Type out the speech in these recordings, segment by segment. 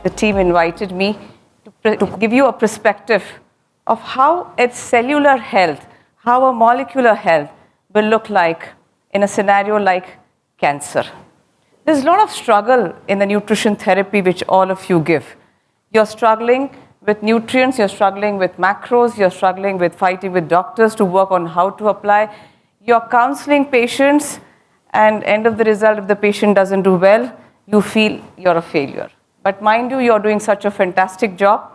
the team invited me to give you a perspective of how its cellular health, how a molecular health will look like in a scenario like cancer. There's a lot of struggle in the nutrition therapy which all of you give. You're struggling with nutrients, you're struggling with macros, you're struggling with fighting with doctors to work on how to apply. You're counseling patients, and end of the result, if the patient doesn't do well, you feel you're a failure. But mind you, you're doing such a fantastic job,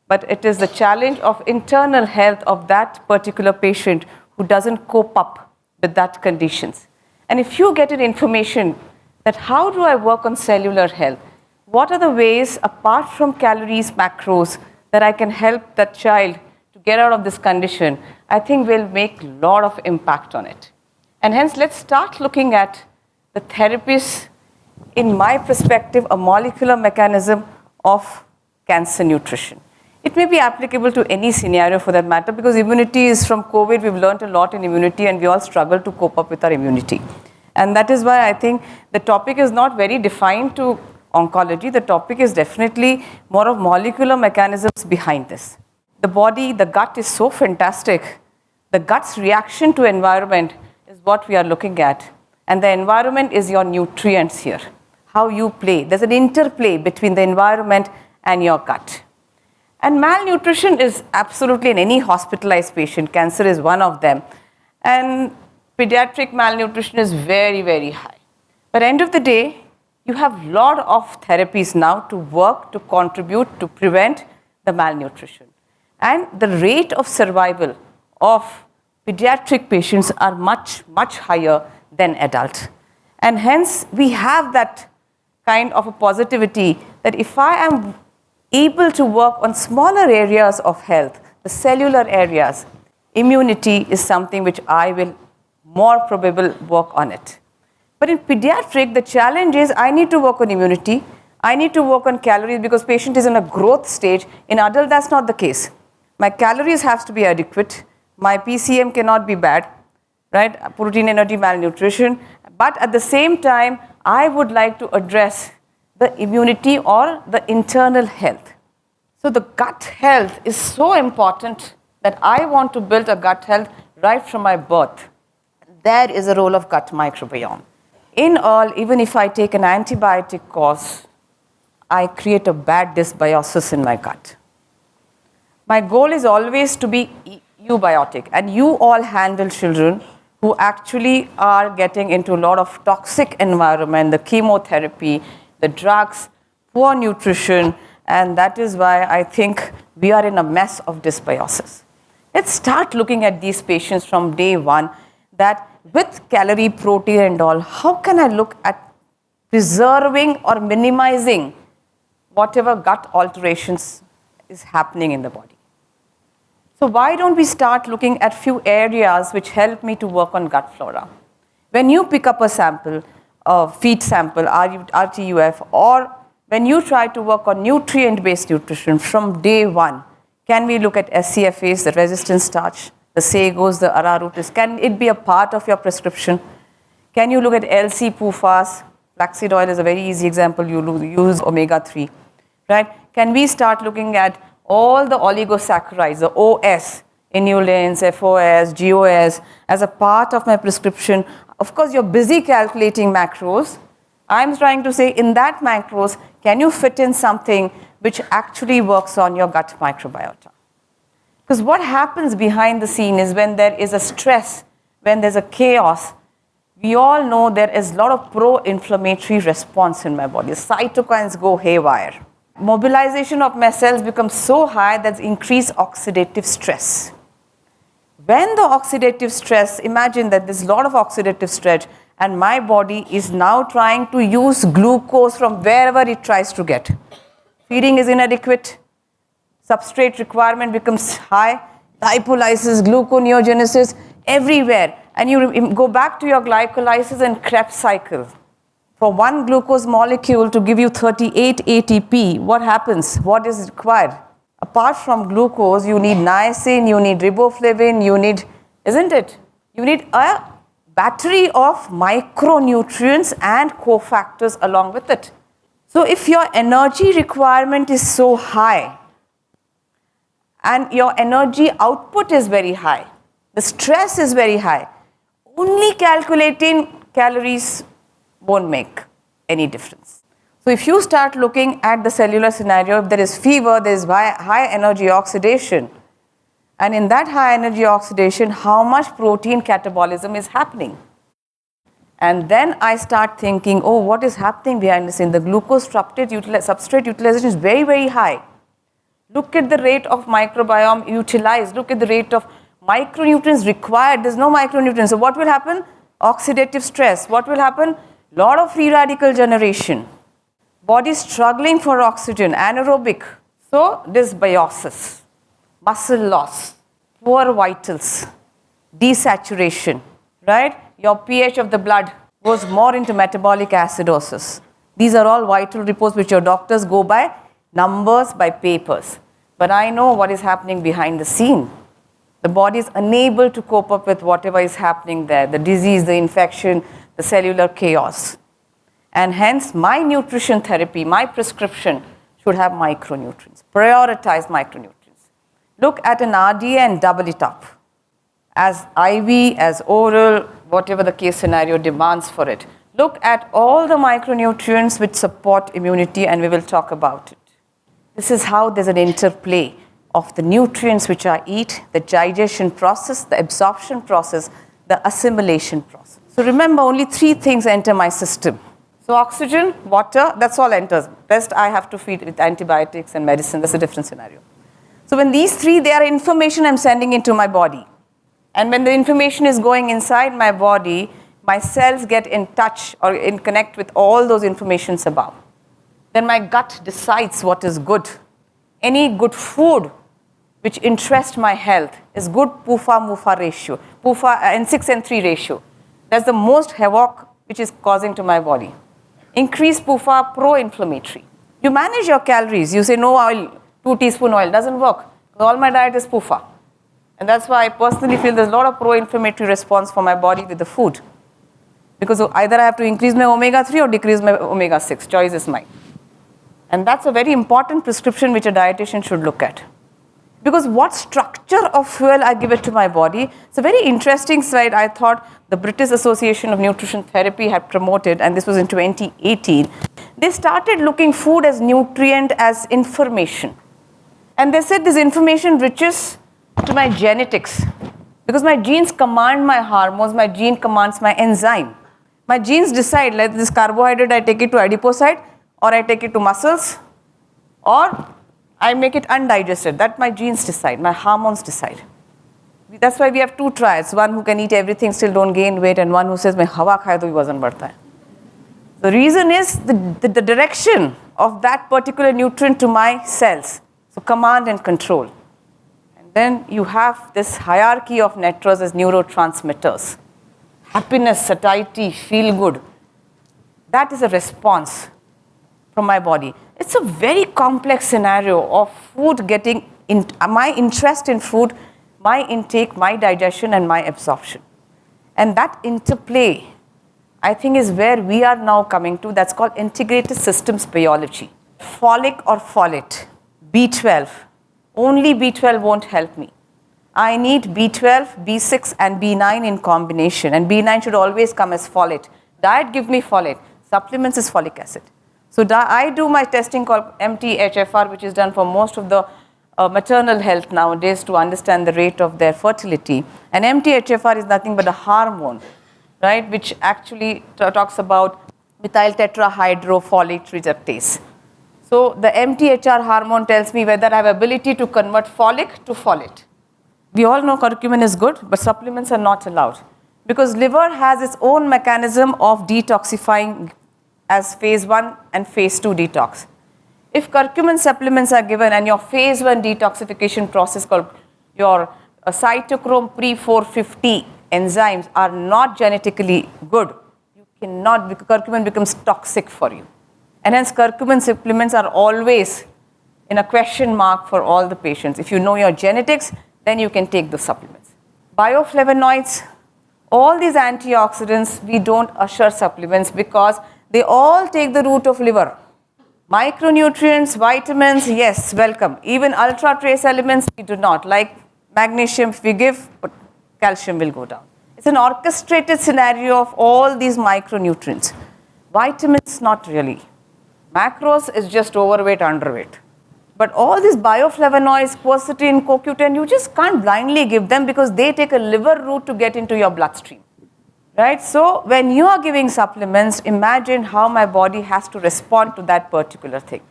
but it is the challenge of internal health of that particular patient who doesn't cope up with that conditions. And if you get an information that how do I work on cellular health, what are the ways apart from calories, macros, that I can help that child to get out of this condition, I think will make a lot of impact on it. And hence, let's start looking at the therapies, in my perspective, a molecular mechanism of cancer nutrition. It may be applicable to any scenario for that matter, because immunity is from COVID. We've learned a lot in immunity, and we all struggle to cope up with our immunity. And that is why I think the topic is not very defined to oncology. The topic is definitely more of molecular mechanisms behind this. The body, the gut is so fantastic. The gut's reaction to environment is what we are looking at. And the environment is your nutrients here, how you play. There's an interplay between the environment and your gut. And malnutrition is absolutely in any hospitalized patient. Cancer is one of them. And pediatric malnutrition is very, very high. But end of the day, you have a lot of therapies now to work, to contribute, to prevent the malnutrition. And the rate of survival of pediatric patients are much, much higher than adult. And hence, we have that kind of a positivity that if I am able to work on smaller areas of health, the cellular areas, immunity is something which I will more probable work on it. But in pediatric, the challenge is I need to work on immunity, I need to work on calories because patient is in a growth stage. In adult, that's not the case. My calories have to be adequate, my PCM cannot be bad, right? Protein energy malnutrition. But at the same time, I would like to address the immunity or the internal health. So the gut health is so important that I want to build a gut health right from my birth. There is a role of gut microbiome. In all, even if I take an antibiotic course, I create a bad dysbiosis in my gut. My goal is always to be eubiotic, and you all handle children who actually are getting into a lot of toxic environment, the chemotherapy, the drugs, poor nutrition, and that is why I think we are in a mess of dysbiosis. Let's start looking at these patients from day one, that with calorie, protein and all, how can I look at preserving or minimizing whatever gut alterations is happening in the body? So why don't we start looking at few areas which help me to work on gut flora? When you pick up a sample, a feed sample, RTUF, or when you try to work on nutrient-based nutrition from day one, can we look at SCFAs, the resistant starch, the sagos, the arrowroots? Can it be a part of your prescription? Can you look at LC-PUFAs? Flaxseed oil is a very easy example. You use omega-3, right? Can we start looking at all the oligosaccharides, the OS, inulins, FOS, GOS, as a part of my prescription? Of course, you're busy calculating macros. I'm trying to say in that macros, can you fit in something which actually works on your gut microbiota? Because what happens behind the scene is when there is a stress, when there's a chaos, we all know there is a lot of pro-inflammatory response in my body. Cytokines go haywire. Mobilization of my cells becomes so high that increased oxidative stress. When the oxidative stress, imagine that there's a lot of oxidative stress and my body is now trying to use glucose from wherever it tries to get. Feeding is inadequate, substrate requirement becomes high, lipolysis, gluconeogenesis, everywhere. And you go back to your glycolysis and Krebs cycle. For one glucose molecule to give you 38 ATP, what happens? What is required? Apart from glucose, you need niacin, you need riboflavin, you need, isn't it? You need a battery of micronutrients and cofactors along with it. So if your energy requirement is so high and your energy output is very high, the stress is very high, only calculating calories won't make any difference. So if you start looking at the cellular scenario, if there is fever, there is high energy oxidation, and in that high energy oxidation, how much protein catabolism is happening? And then I start thinking, oh, what is happening behind the scene? The glucose substrate utilization is very, very high. Look at the rate of microbiome utilized. Look at the rate of micronutrients required. There's no micronutrients. So what will happen? Oxidative stress. What will happen? Lot of free radical generation. Body struggling for oxygen, anaerobic. So dysbiosis, muscle loss, poor vitals, desaturation, right? Your pH of the blood goes more into metabolic acidosis. These are all vital reports which your doctors go by numbers, by papers. But I know what is happening behind the scene. The body is unable to cope up with whatever is happening there, the disease, the infection, the cellular chaos. And hence, my nutrition therapy, my prescription should have micronutrients, prioritize micronutrients. Look at an RDA and double it up. As IV, as oral, whatever the case scenario demands for it. Look at all the micronutrients which support immunity, and we will talk about it. This is how there's an interplay of the nutrients which I eat, the digestion process, the absorption process, the assimilation process. So remember, only 3 things enter my system. So oxygen, water, that's all enters. Rest I have to feed with antibiotics and medicine. That's a different scenario. So when these 3, they are information I'm sending into my body. And when the information is going inside my body, my cells get in touch or in connect with all those informations above. Then my gut decides what is good. Any good food which interests my health is good PUFA-MUFA ratio, PUFA and 6:3 ratio. That's the most havoc which is causing to my body. Increased PUFA, pro-inflammatory. You manage your calories. You say no oil, 2 teaspoon oil. Doesn't work. All my diet is PUFA. And that's why I personally feel there's a lot of pro-inflammatory response for my body with the food. Because either I have to increase my omega-3 or decrease my omega-6. Choice is mine. And that's a very important prescription which a dietitian should look at. Because what structure of fuel I give it to my body, it's a very interesting slide I thought the British Association of Nutrition Therapy had promoted, and this was in 2018. They started looking food as nutrient, as information. And they said this information reaches to my genetics. Because my genes command my hormones, my gene commands my enzyme. My genes decide, like this carbohydrate, I take it to adipocyte, or I take it to muscles, or I make it undigested. That my genes decide, my hormones decide. That's why we have 2 triads. One who can eat everything, still don't gain weight, and one who says, "Main hawa khaya to bhi wazan badhta hai." The reason is the direction of that particular nutrient to my cells. So command and control. And then you have this hierarchy of networks as neurotransmitters. Happiness, satiety, feel good. That is a response from my body. It's a very complex scenario of food getting in, my interest in food, my intake, my digestion, and my absorption. And that interplay, I think, is where we are now coming to. That's called integrated systems biology. Folic or folate, B12. Only B12 won't help me. I need B12, B6, and B9 in combination. And B9 should always come as folate. Diet give me folate. Supplements is folic acid. So I do my testing called MTHFR, which is done for most of the maternal health nowadays to understand the rate of their fertility. And MTHFR is nothing but a hormone, right, which actually talks about methyl tetrahydrofolate reductase. So the MTHR hormone tells me whether I have ability to convert folic to folate. We all know curcumin is good, but supplements are not allowed. Because liver has its own mechanism of detoxifying as phase 1 and phase 2 detox. If curcumin supplements are given and your phase 1 detoxification process called your cytochrome pre-450 enzymes are not genetically good, you cannot, because curcumin becomes toxic for you. And hence curcumin supplements are always in a question mark for all the patients. If you know your genetics, then you can take the supplements. Bioflavonoids, all these antioxidants, we don't usher supplements because they all take the route of liver. Micronutrients, vitamins, yes, welcome. Even ultra trace elements we do not. Like magnesium if we give, but calcium will go down. It's an orchestrated scenario of all these micronutrients. Vitamins, not really. Macros is just overweight, underweight. But all these bioflavonoids, quercetin, CoQ10, you just can't blindly give them because they take a liver route to get into your bloodstream. Right? So when you are giving supplements, imagine how my body has to respond to that particular thing.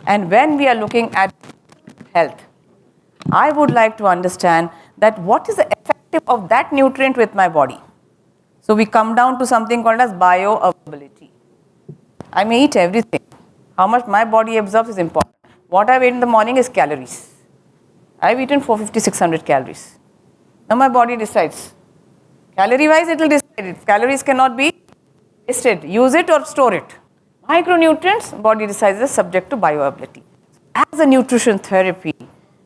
And when we are looking at health, I would like to understand that what is the effect of that nutrient with my body. So we come down to something called as bioavailability. I may eat everything. How much my body absorbs is important. What I've eaten in the morning is calories. I've eaten 450, 600 calories. Now my body decides. Calorie-wise, it will decide. Calories cannot be wasted. Use it or store it. Micronutrients, body decides is subject to bioavailability. As a nutrition therapy,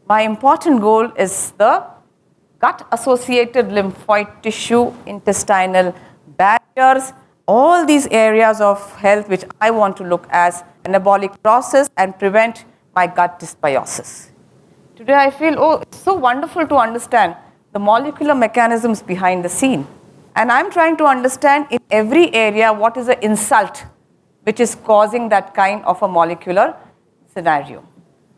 my important goal is the gut-associated lymphoid tissue, intestinal barriers, all these areas of health which I want to look as anabolic process and prevent my gut dysbiosis. Today I feel, oh, it's so wonderful to understand the molecular mechanisms behind the scene. And I'm trying to understand in every area what is the insult which is causing that kind of a molecular scenario.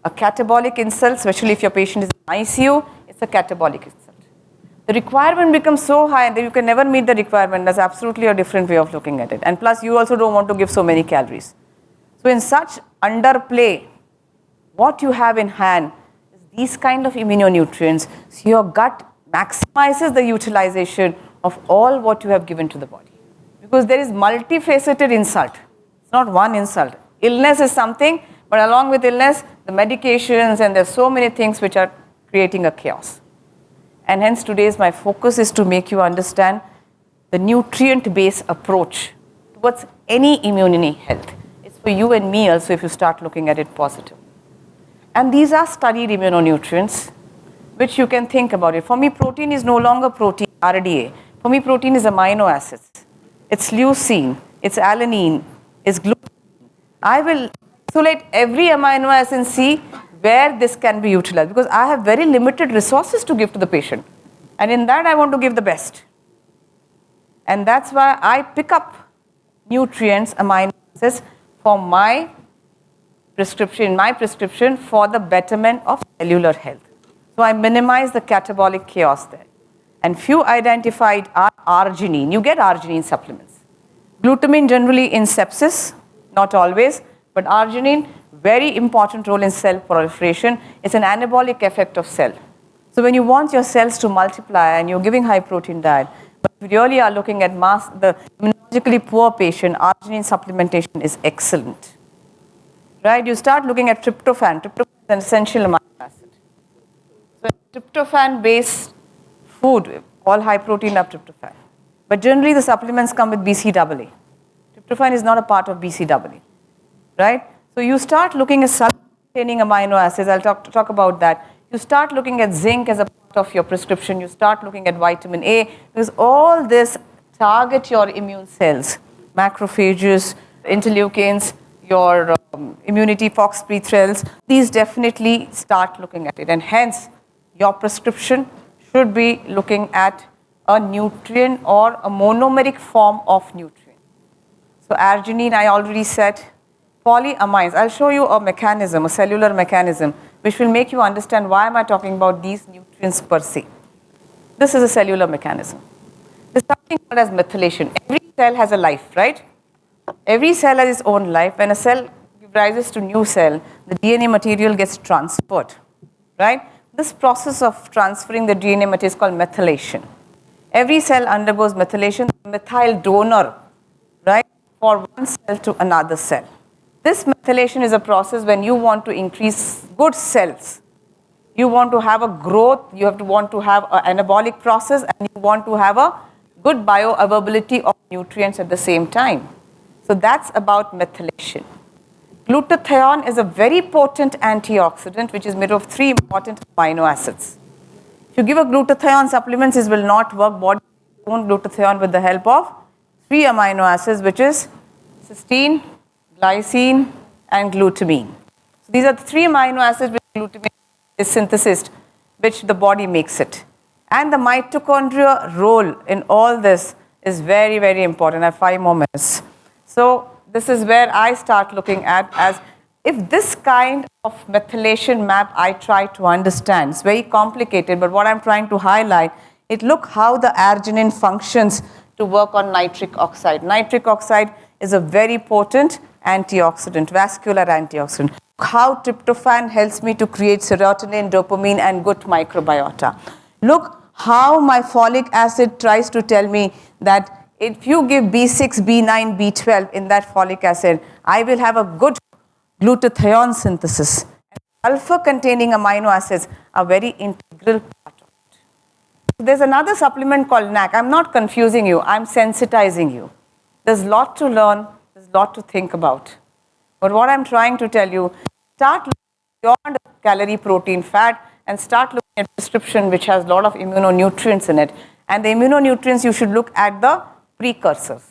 A catabolic insult, especially if your patient is in ICU, it's a catabolic insult. The requirement becomes so high that you can never meet the requirement. That's absolutely a different way of looking at it. And plus, you also don't want to give so many calories. So in such underplay, what you have in hand is these kind of immunonutrients. So your gut maximizes the utilization of all what you have given to the body. Because there is multifaceted insult. It's not one insult. Illness is something, but along with illness, the medications and there's so many things which are creating a chaos. And hence today's my focus is to make you understand the nutrient-based approach towards any immunity health. It's for you and me also if you start looking at it positive. And these are studied immunonutrients, which you can think about it. For me, protein is no longer protein, RDA. For me, protein is amino acids. It's leucine, it's alanine, it's gluten. I will isolate every amino acid and see where this can be utilized because I have very limited resources to give to the patient. And in that, I want to give the best. And that's why I pick up nutrients, amino acids for my prescription for the betterment of cellular health. So I minimize the catabolic chaos there. And few identified are arginine. You get arginine supplements. Glutamine generally in sepsis, not always, but arginine, very important role in cell proliferation. It's an anabolic effect of cell. So when you want your cells to multiply and you're giving high protein diet, but if you really are looking at the immunologically poor patient, arginine supplementation is excellent. Right? You start looking at tryptophan. Tryptophan is an essential amino acid. So tryptophan-based food, all high protein have tryptophan. But generally the supplements come with BCAA. Tryptophan is not a part of BCAA. Right? So you start looking at salt-containing amino acids. I'll talk about that. You start looking at zinc as a part of your prescription. You start looking at vitamin A because all this target your immune cells, macrophages, interleukins, your immunity FOXP3 these definitely start looking at it. And hence, your prescription should be looking at a nutrient or a monomeric form of nutrient. So arginine, I already said. Polyamines, I'll show you a mechanism, a cellular mechanism, which will make you understand why am I talking about these nutrients per se. This is a cellular mechanism. There's something called as methylation. Every cell has a life, right? Every cell has its own life. When a cell rises to new cell, the DNA material gets transferred, right? This process of transferring the DNA material is called methylation. Every cell undergoes methylation, methyl donor, right, for one cell to another cell. This methylation is a process when you want to increase good cells. You want to have a growth, you want to have an anabolic process, and you want to have a good bioavailability of nutrients at the same time. So that's about methylation. Glutathione is a very potent antioxidant which is made of 3 important amino acids. If you give a glutathione supplements, it will not work. Body own glutathione with the help of 3 amino acids, which is cysteine, glycine, and glutamine. So these are the 3 amino acids which glutamine is synthesized, which the body makes it. And the mitochondria role in all this is very, very important. I have 5 more minutes. So this is where I start looking at as if this kind of methylation map I try to understand. It's very complicated, but what I'm trying to highlight, look how the arginine functions to work on nitric oxide. Nitric oxide is a very potent antioxidant, vascular antioxidant. How tryptophan helps me to create serotonin, dopamine, and good microbiota. Look how my folic acid tries to tell me that if you give B6, B9, B12 in that folic acid, I will have a good glutathione synthesis. And sulfur-containing amino acids are very integral part of it. There's another supplement called NAC. I'm not confusing you. I'm sensitizing you. There's a lot to learn. There's a lot to think about. But what I'm trying to tell you, start looking beyond calorie, protein, fat, and start looking at prescription which has a lot of immunonutrients in it. And the immunonutrients, you should look at the precursors.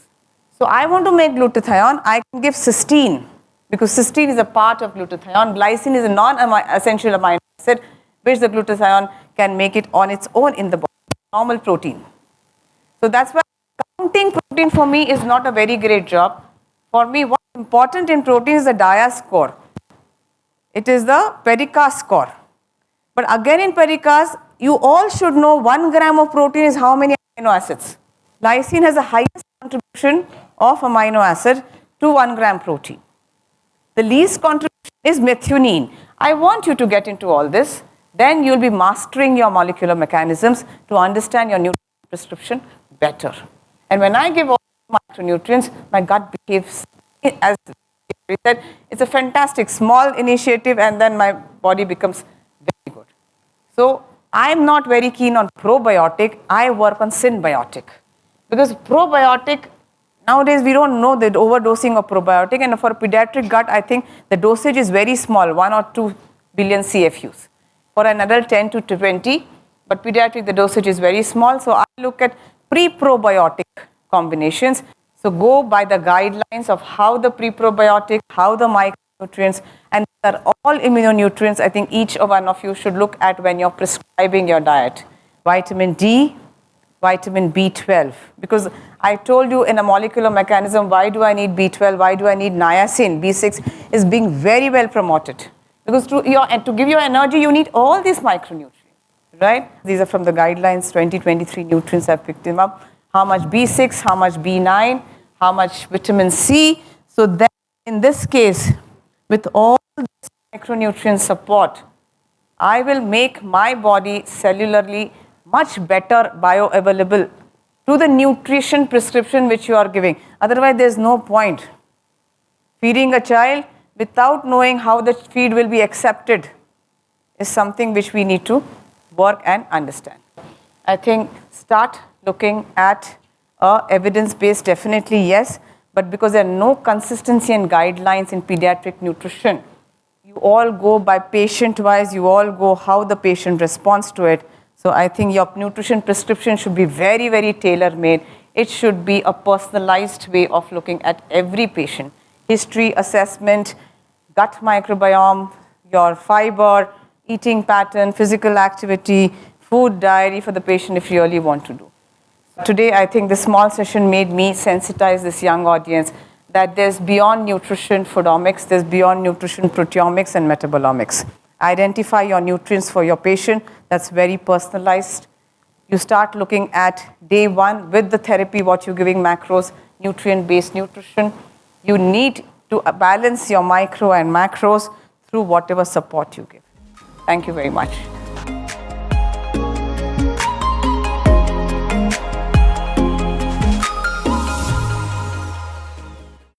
So I want to make glutathione. I can give cysteine, because cysteine is a part of glutathione. Glycine is a non-essential amino acid, which the glutathione can make it on its own in the body, normal protein. So that's why counting protein for me is not a very great job. For me, what's important in protein is the DIA score. It is the Pericas score. But again in Pericas, you all should know 1 gram of protein is how many amino acids. Lysine has the highest contribution of amino acid to 1 gram protein. The least contribution is methionine. I want you to get into all this. Then you'll be mastering your molecular mechanisms to understand your nutrition prescription better. And when I give all micronutrients, my gut behaves as we said. It's a fantastic small initiative, and then my body becomes very good. So I'm not very keen on probiotic. I work on symbiotic. Because probiotic, nowadays we don't know the overdosing of probiotic, and for pediatric gut, I think the dosage is very small, 1 or 2 billion CFUs. For an adult, 10 to 20, but pediatric, the dosage is very small. So I look at pre-probiotic combinations. So go by the guidelines of how the pre-probiotic, how the micronutrients, and these are all immunonutrients I think each one of you should look at when you're prescribing your diet. Vitamin D, vitamin B12. Because I told you in a molecular mechanism, why do I need B12, why do I need niacin? B6 is being very well promoted. Because to give you energy, you need all these micronutrients, right? These are from the guidelines, 2023 nutrients, I've picked them up. How much B6, how much B9, how much vitamin C. So then in this case, with all this micronutrient support, I will make my body cellularly much better bioavailable to the nutrition prescription which you are giving. Otherwise, there's no point. Feeding a child without knowing how the feed will be accepted is something which we need to work and understand. I think start looking at evidence-based, definitely yes, but because there are no consistency and guidelines in pediatric nutrition, you all go by patient-wise, you all go how the patient responds to it. So I think your nutrition prescription should be very, very tailor-made. It should be a personalized way of looking at every patient. History, assessment, gut microbiome, your fiber, eating pattern, physical activity, food diary for the patient if you really want to do. Today, I think this small session made me sensitize this young audience that there's beyond nutrition foodomics, there's beyond nutrition proteomics and metabolomics. Identify your nutrients for your patient. That's very personalized. You start looking at day 1 with the therapy, what you're giving macros, nutrient-based nutrition. You need to balance your micro and macros through whatever support you give. Thank you very much.